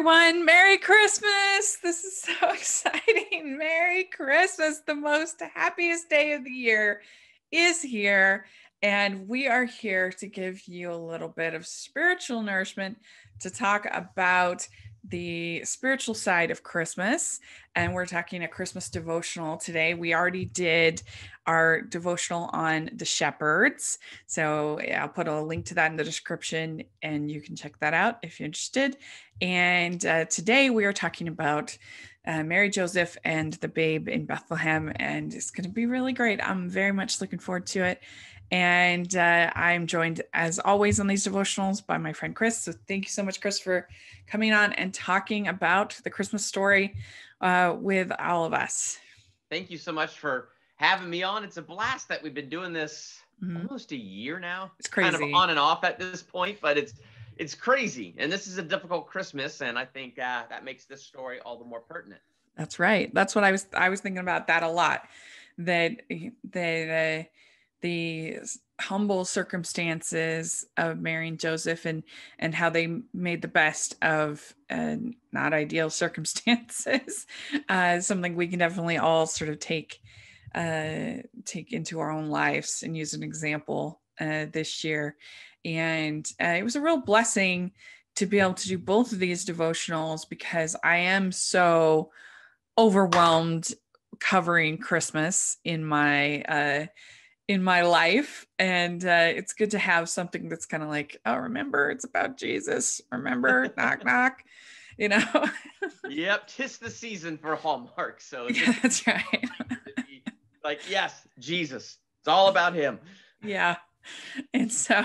everyone. Merry Christmas. This is so exciting. Merry Christmas. The most happiest day of the year is here. And we are here to give you a little bit of spiritual nourishment to talk about the spiritual side of Christmas. And we're talking a Christmas devotional today. We already did our devotional on the shepherds. So I'll put a link to that in the description and you can check that out if you're interested. And today we are talking about Mary, Joseph, and the babe in Bethlehem. And it's going to be really great. I'm very much looking forward to it. And I'm joined, as always, on these devotionals by my friend Chris. So thank you so much, Chris, for coming on and talking about the Christmas story with all of us. Thank you so much for having me on. It's a blast that we've been doing this almost a year now. It's crazy. Kind of on and off at this point, but it's crazy. And this is a difficult Christmas, and I think that makes this story all the more pertinent. That's right. That's what I was thinking about that a lot. That the humble circumstances of Mary and Joseph and how they made the best of not ideal circumstances, something we can definitely all sort of take into our own lives and use an example this year. And it was a real blessing to be able to do both of these devotionals because I am so overwhelmed covering Christmas in my life. And it's good to have something that's kind of like, oh, remember, it's about Jesus. Remember, knock, knock, you know? Yep. 'Tis the season for Hallmark. So yeah, that's right. Like, yes, Jesus. It's all about him. Yeah. And so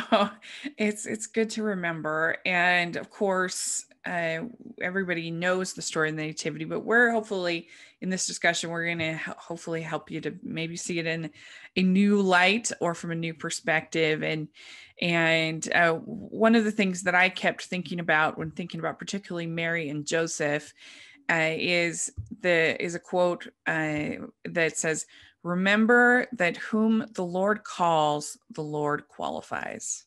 it's good to remember. And of course, everybody knows the story of the Nativity, but we're hopefully in this discussion, we're going to hopefully help you to maybe see it in a new light or from a new perspective. And one of the things that I kept thinking about when thinking about particularly Mary and Joseph is a quote that says, "Remember that whom the Lord calls, the Lord qualifies."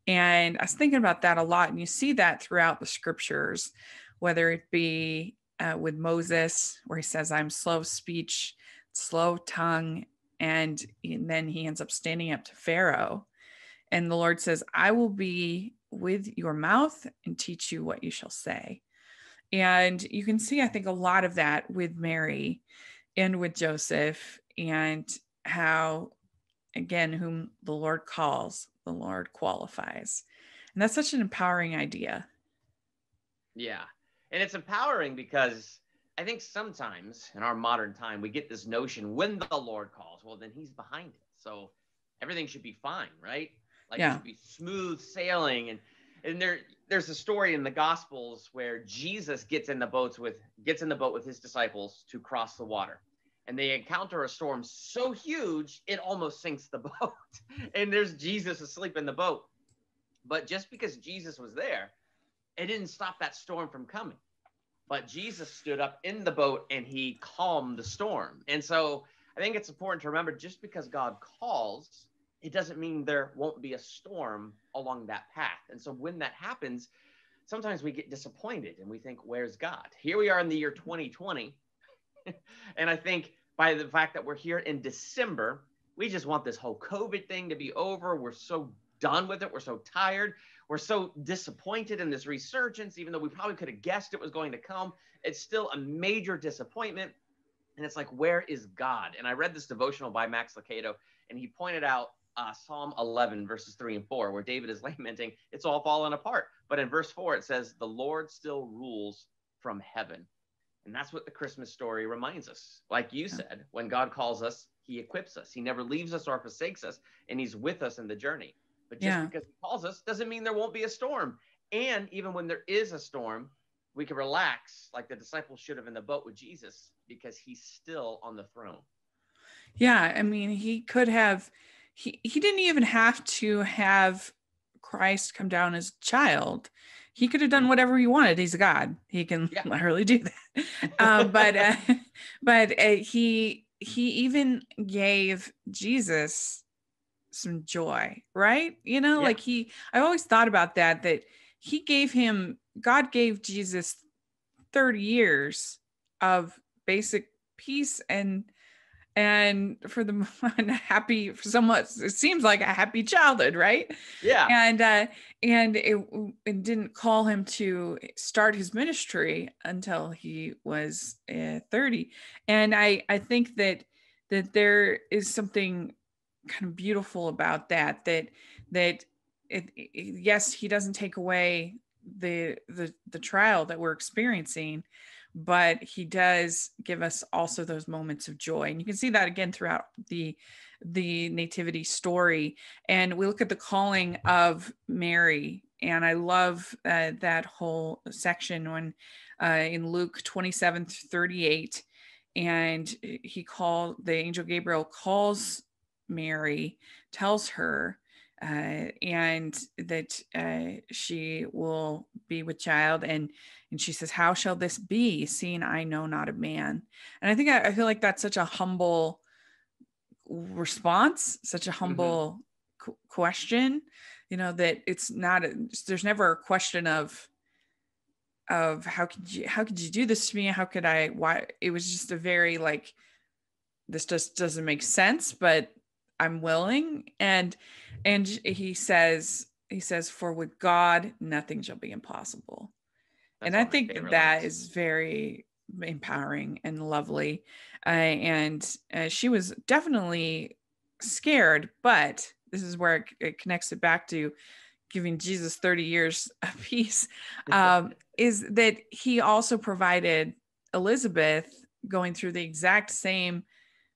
And I was thinking about that a lot. And you see that throughout the scriptures, whether it be with Moses, where he says, "I'm slow of speech, slow of tongue." And then he ends up standing up to Pharaoh. And the Lord says, "I will be with your mouth and teach you what you shall say." And you can see, I think, a lot of that with Mary and with Joseph, and how, again, whom the Lord calls, the Lord qualifies. And that's such an empowering idea. Yeah. And it's empowering because I think sometimes in our modern time, we get this notion when the Lord calls, well, then he's behind it. So everything should be fine, right? Like it should be smooth sailing. And there's a story in the Gospels where Jesus gets in the boat with his disciples to cross the water. And they encounter a storm so huge, it almost sinks the boat. And there's Jesus asleep in the boat. But just because Jesus was there, it didn't stop that storm from coming. But Jesus stood up in the boat and he calmed the storm. And so I think it's important to remember, just because God calls, it doesn't mean there won't be a storm along that path. And so when that happens, sometimes we get disappointed and we think, where's God? Here we are in the year 2020. And I think by the fact that we're here in December, we just want this whole COVID thing to be over. We're so done with it. We're so tired. We're so disappointed in this resurgence, even though we probably could have guessed it was going to come. It's still a major disappointment. And it's like, where is God? And I read this devotional by Max Lucado, and he pointed out Psalm 11, verses 3 and 4, where David is lamenting, it's all fallen apart. But in verse 4, it says, the Lord still rules from heaven. And that's what the Christmas story reminds us. Like you said, when God calls us, he equips us. He never leaves us or forsakes us, and he's with us in the journey. But just because he calls us doesn't mean there won't be a storm. And even when there is a storm, we can relax like the disciples should have in the boat with Jesus, because he's still on the throne. Yeah, I mean, he could have, he didn't even have to have Christ come down as a child. He could have done whatever he wanted. He's a God. He can literally do that. But he even gave Jesus some joy, right? You know, like I always thought about that he gave him God gave Jesus 30 years of basic peace and for the happy, for somewhat, it seems like a happy childhood, right? Yeah. And it didn't call him to start his ministry until he was 30. And I think that there is something kind of beautiful about that yes, he doesn't take away the trial that we're experiencing, but he does give us also those moments of joy, and you can see that again throughout the nativity story. And we look at the calling of Mary, and I love that whole section when in Luke 27-38, and the angel Gabriel calls Mary, tells her and that she will be with child, and she says, how shall this be, seeing I know not a man? And I think I feel like that's such a humble response, such a humble question, that it's not there's never a question of how could you do this to me, how could I, why? It was just a very like, this just doesn't make sense, but I'm willing. And he says, for with God nothing shall be impossible. And I think that is very empowering and lovely. And she was definitely scared, but this is where it connects it back to giving Jesus 30 years of peace, is that he also provided Elizabeth going through the exact same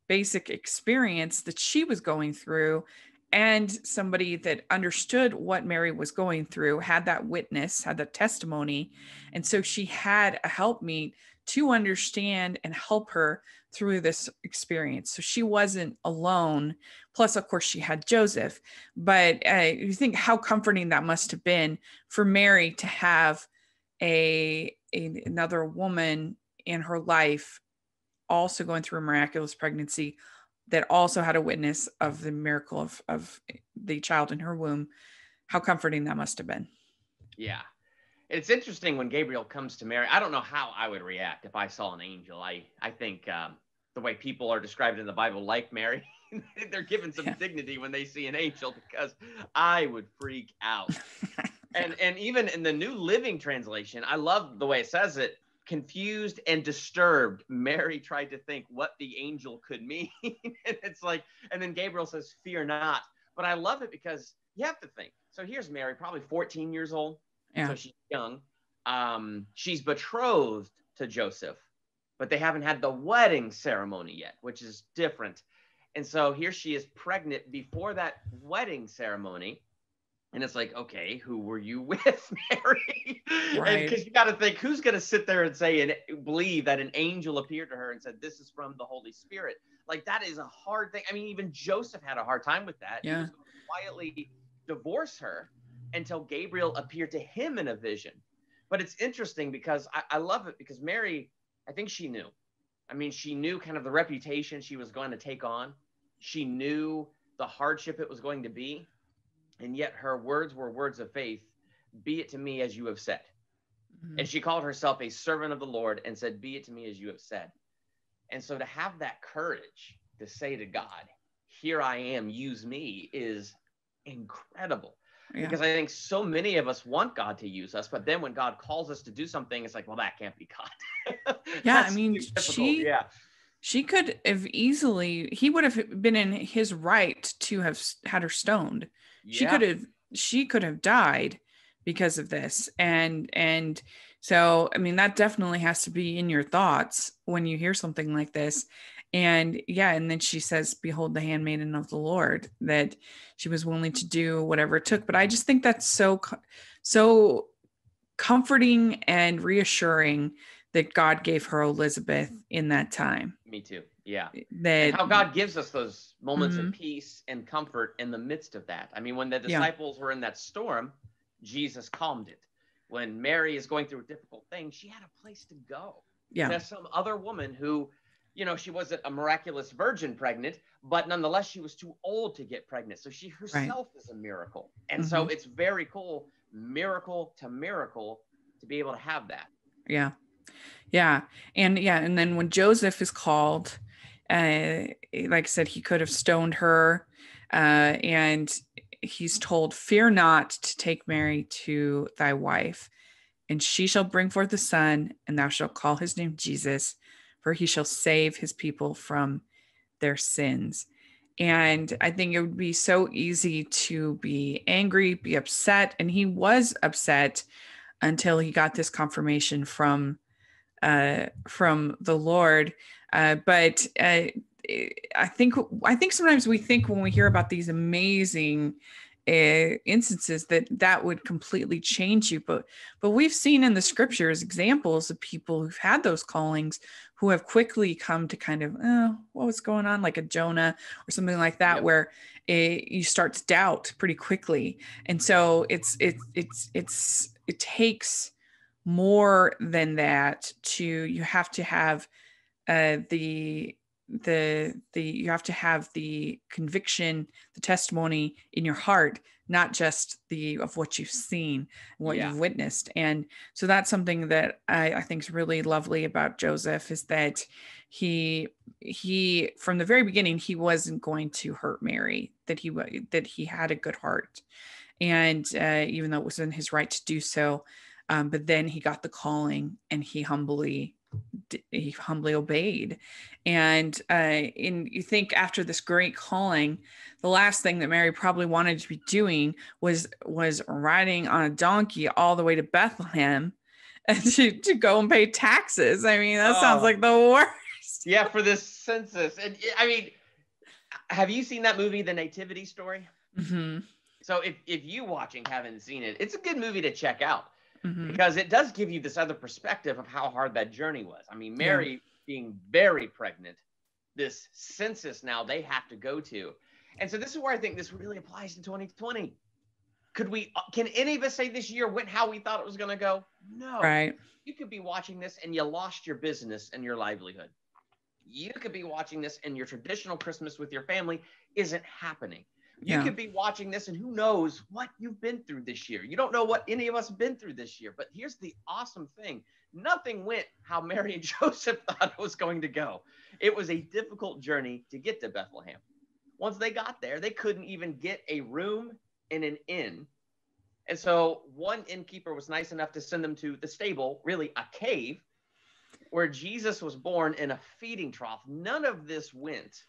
basic experience that she was going through, and somebody that understood what Mary was going through, had that witness, had that testimony. And so she had a helpmeet to understand and help her through this experience. So she wasn't alone. Plus, of course, she had Joseph. But you think how comforting that must have been for Mary to have another woman in her life also going through a miraculous pregnancy, that also had a witness of the miracle of the child in her womb. How comforting that must have been. Yeah. It's interesting when Gabriel comes to Mary. I don't know how I would react if I saw an angel. I think the way people are described in the Bible, like Mary, they're given some dignity when they see an angel, because I would freak out. And even in the New Living Translation, I love the way it says it. Confused and disturbed, Mary tried to think what the angel could mean. And it's like, and then Gabriel says, fear not. But I love it because you have to think. So here's Mary, probably 14 years old. Yeah. So she's young. She's betrothed to Joseph, but they haven't had the wedding ceremony yet, which is different. And so here she is pregnant before that wedding ceremony. And it's like, okay, who were you with, Mary? Right. Because you got to think, who's going to sit there and say and believe that an angel appeared to her and said, this is from the Holy Spirit? Like, that is a hard thing. I mean, even Joseph had a hard time with that. Yeah. He was going to quietly divorce her until Gabriel appeared to him in a vision. But it's interesting because I love it, because Mary, I think she knew. I mean, she knew kind of the reputation she was going to take on. She knew the hardship it was going to be. And yet her words were words of faith. Be it to me as you have said. Mm-hmm. And she called herself a servant of the Lord and said, be it to me as you have said. And so to have that courage to say to God, here I am, use me, is incredible. Yeah. Because I think so many of us want God to use us, but then when God calls us to do something, it's like, well, that can't be God. Yeah, I mean, she could have easily, he would have been in his right to have had her stoned. Yeah. She could have died because of this. And so, I mean, that definitely has to be in your thoughts when you hear something like this. And yeah, and then she says, behold the handmaiden of the Lord, that she was willing to do whatever it took. But I just think that's so comforting and reassuring that God gave her Elizabeth in that time. Me too. Yeah. And how God gives us those moments of peace and comfort in the midst of that. I mean, when the disciples were in that storm, Jesus calmed it. When Mary is going through a difficult thing, she had a place to go. Yeah. There's some other woman who, she wasn't a miraculous virgin pregnant, but nonetheless, she was too old to get pregnant. So she herself is a miracle. And so it's very cool, miracle to miracle, to be able to have that. Yeah. Yeah. And then when Joseph is called, like I said, he could have stoned her. And he's told, "Fear not to take Mary to thy wife, and she shall bring forth a son, and thou shalt call his name Jesus, for he shall save his people from their sins." And I think it would be so easy to be angry, be upset. And he was upset until he got this confirmation from the Lord. But I think sometimes we think when we hear about these amazing instances that would completely change you, but we've seen in the scriptures examples of people who've had those callings who have quickly come to kind of, oh, what was going on, like a Jonah or something like that, Yep. where you start to doubt pretty quickly. And so it takes more than that. You have to have the you have to have the conviction, the testimony in your heart, not just the of what you've seen, what Yeah. you've witnessed. And so that's something that I think is really lovely about Joseph, is that he from the very beginning, he wasn't going to hurt Mary, that he had a good heart. And even though it was in his right to do so, but then he got the calling, and he humbly obeyed. And you think after this great calling, the last thing that Mary probably wanted to be doing was riding on a donkey all the way to Bethlehem and to go and pay taxes. I mean, that sounds like the worst. Yeah, for this census. And I mean, have you seen that movie, The Nativity Story? Mm-hmm. So if you watching haven't seen it, it's a good movie to check out. Mm-hmm. Because it does give you this other perspective of how hard that journey was. I mean, Mary being very pregnant, this census now they have to go to. And so this is where I think this really applies to 2020. Can any of us say this year went how we thought it was going to go? No. Right. You could be watching this and you lost your business and your livelihood. You could be watching this and your traditional Christmas with your family isn't happening. You could be watching this and who knows what you've been through this year. You don't know what any of us have been through this year. But here's the awesome thing. Nothing went how Mary and Joseph thought it was going to go. It was a difficult journey to get to Bethlehem. Once they got there, they couldn't even get a room in an inn. And so one innkeeper was nice enough to send them to the stable, really a cave, where Jesus was born in a feeding trough. None of this went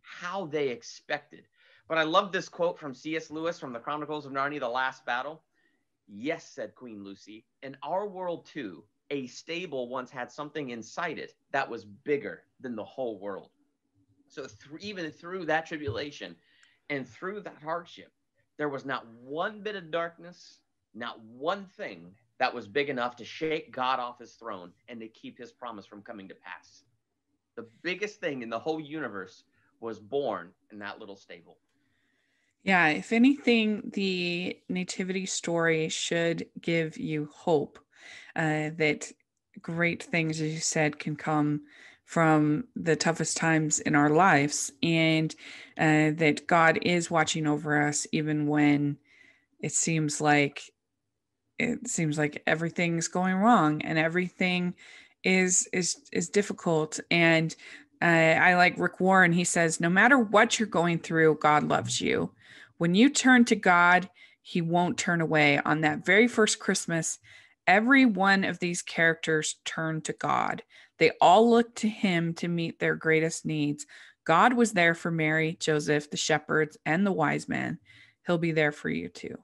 how they expected. But I love this quote from C.S. Lewis from the Chronicles of Narnia, The Last Battle. "Yes," said Queen Lucy, "in our world too, a stable once had something inside it that was bigger than the whole world." So even through that tribulation and through that hardship, there was not one bit of darkness, not one thing that was big enough to shake God off his throne and to keep his promise from coming to pass. The biggest thing in the whole universe was born in that little stable. Yeah, if anything, the nativity story should give you hope that great things, as you said, can come from the toughest times in our lives, and that God is watching over us even when it seems like everything's going wrong and everything is difficult. And I like Rick Warren. He says, no matter what you're going through, God loves you. When you turn to God, he won't turn away. On that very first Christmas, every one of these characters turned to God. They all looked to him to meet their greatest needs. God was there for Mary, Joseph, the shepherds, and the wise men. He'll be there for you too.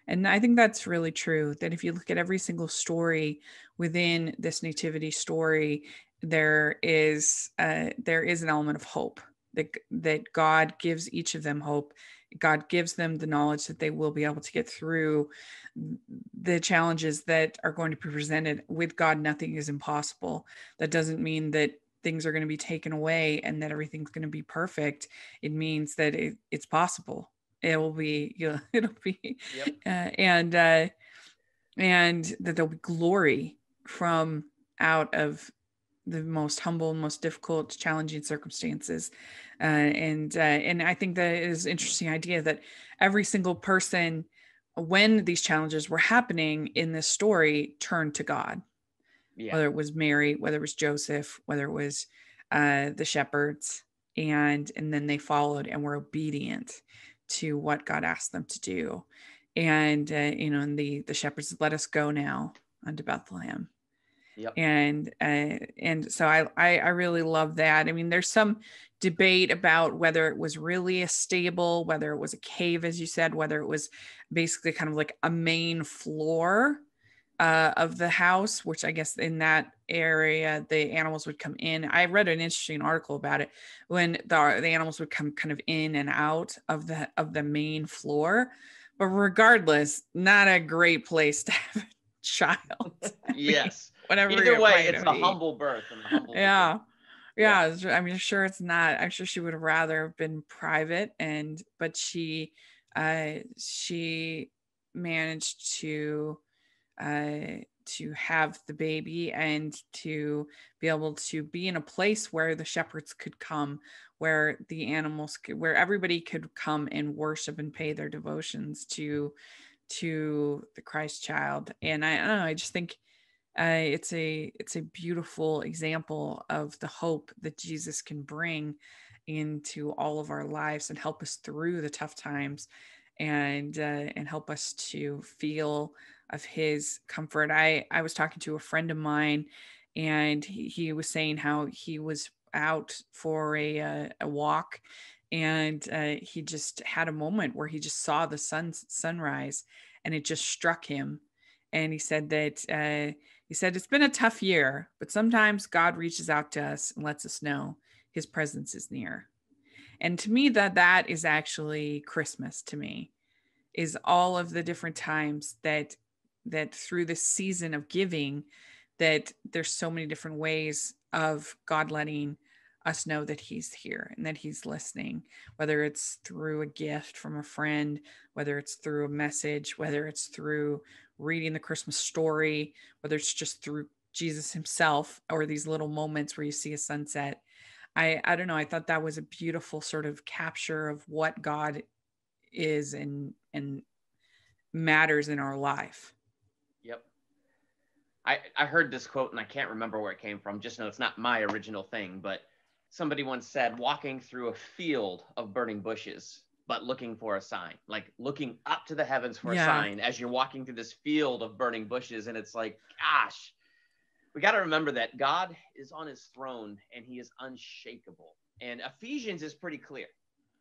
And I think that's really true, that if you look at every single story within this nativity story, there is an element of hope, that God gives each of them hope. God gives them the knowledge that they will be able to get through the challenges that are going to be presented. With God, nothing is impossible. That doesn't mean that things are going to be taken away and that everything's going to be perfect. It means that it's possible. It'll be, Yep. and that there'll be glory from out of the most humble, most difficult, challenging circumstances. And I think that is an interesting idea, that every single person when these challenges were happening in this story, turned to God. Yeah. Whether it was Mary, whether it was Joseph, whether it was the shepherds, and then they followed and were obedient to what God asked them to do. And and the shepherds, let us go now unto Bethlehem. Yep. And so I really love that. I mean, there's some debate about whether it was really a stable, whether it was a cave, as you said, whether it was basically kind of like a main floor of the house, which I guess in that area the animals would come in. I read an interesting article about it when the animals would come kind of in and out of the main floor. But regardless, not a great place to have a child. Yes. Whatever. Either way, it's a humble birth and a humble yeah. beginning. Yeah. I mean, sure, it's not. I'm sure she would have rather have been private, but she managed to have the baby and to be able to be in a place where the shepherds could come, where the animals could, where everybody could come and worship and pay their devotions to the Christ child. And I don't know, I just think it's a beautiful example of the hope that Jesus can bring into all of our lives and help us through the tough times, and help us to feel of his comfort. I was talking to a friend of mine, and he was saying how he was out for a walk, and he just had a moment where he just saw the sunrise, and it just struck him. And he said that it's been a tough year, but sometimes God reaches out to us and lets us know his presence is near. And to me, that is actually Christmas to me, is all of the different times that through this season of giving, that there's so many different ways of God letting us know that he's here and that he's listening, whether it's through a gift from a friend, whether it's through a message, whether it's through reading the Christmas story, whether it's just through Jesus himself, or these little moments where you see a sunset. I don't know. I thought that was a beautiful sort of capture of what God is and matters in our life. Yep. I heard this quote and I can't remember where it came from. Just know it's not my original thing, but somebody once said, walking through a field of burning bushes, but looking for a sign, like looking up to the heavens for a sign as you're walking through this field of burning bushes. And it's like, gosh, we got to remember that God is on his throne and he is unshakable. And Ephesians is pretty clear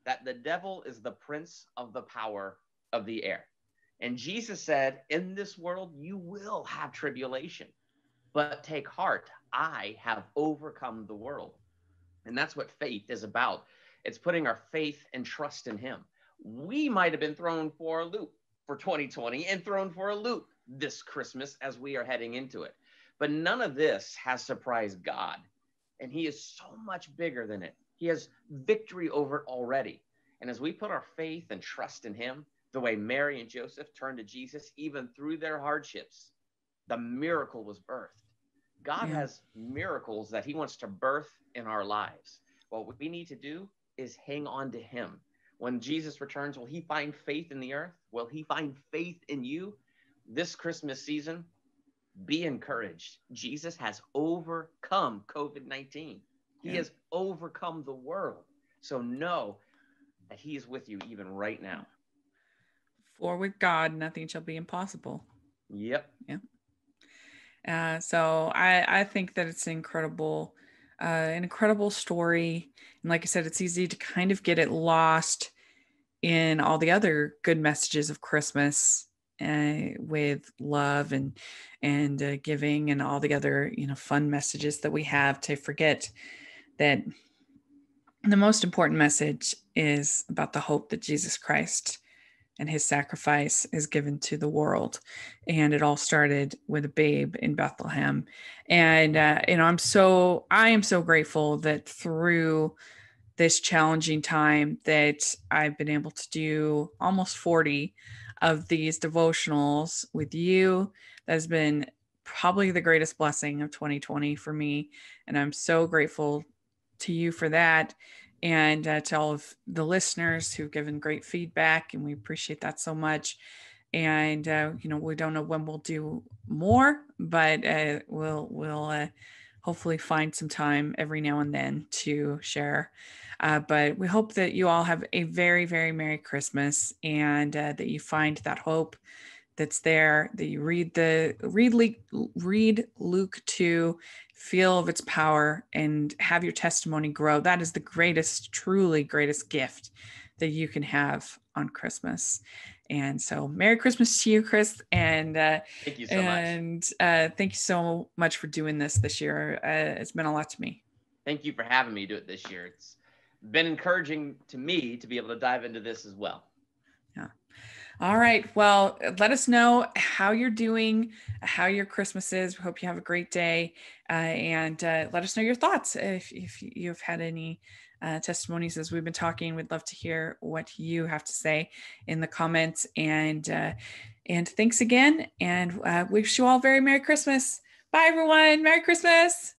that the devil is the prince of the power of the air. And Jesus said, in this world, you will have tribulation, but take heart. I have overcome the world. And that's what faith is about. It's putting our faith and trust in him. We might have been thrown for a loop for 2020 and thrown for a loop this Christmas as we are heading into it. But none of this has surprised God. And he is so much bigger than it. He has victory over it already. And as we put our faith and trust in him, the way Mary and Joseph turned to Jesus, even through their hardships, the miracle was birthed. God has miracles that he wants to birth in our lives. What we need to do is hang on to him. When Jesus returns, will he find faith in the earth? Will he find faith in you? This Christmas season, be encouraged. Jesus has overcome COVID-19. He has overcome the world. So know that he is with you even right now. For with God, nothing shall be impossible. Yep. Yeah. So I think that it's an incredible story. And like I said, it's easy to kind of get it lost in all the other good messages of Christmas, with love and giving and all the other, fun messages that we have, to forget that the most important message is about the hope that Jesus Christ and his sacrifice is given to the world. And it all started with a babe in Bethlehem. And, I am so grateful that through this challenging time that I've been able to do almost 40 of these devotionals with you. That has been probably the greatest blessing of 2020 for me. And I'm so grateful to you for that. And to all of the listeners who've given great feedback, and we appreciate that so much. And we don't know when we'll do more, but we'll hopefully find some time every now and then to share. But we hope that you all have a very, very Merry Christmas, and that you find that hope that's there, that you read Luke 2, feel of its power, and have your testimony grow. That is the greatest, truly greatest gift that you can have on Christmas. And so Merry Christmas to you, Chris. And thank you so much. Thank you so much for doing this year. It's meant a lot to me. Thank you for having me do it this year. It's been encouraging to me to be able to dive into this as well. Yeah. All right. Well, let us know how you're doing, how your Christmas is. We hope you have a great day. And let us know your thoughts. If you've had any testimonies as we've been talking, we'd love to hear what you have to say in the comments. And thanks again. And wish you all very Merry Christmas. Bye, everyone. Merry Christmas.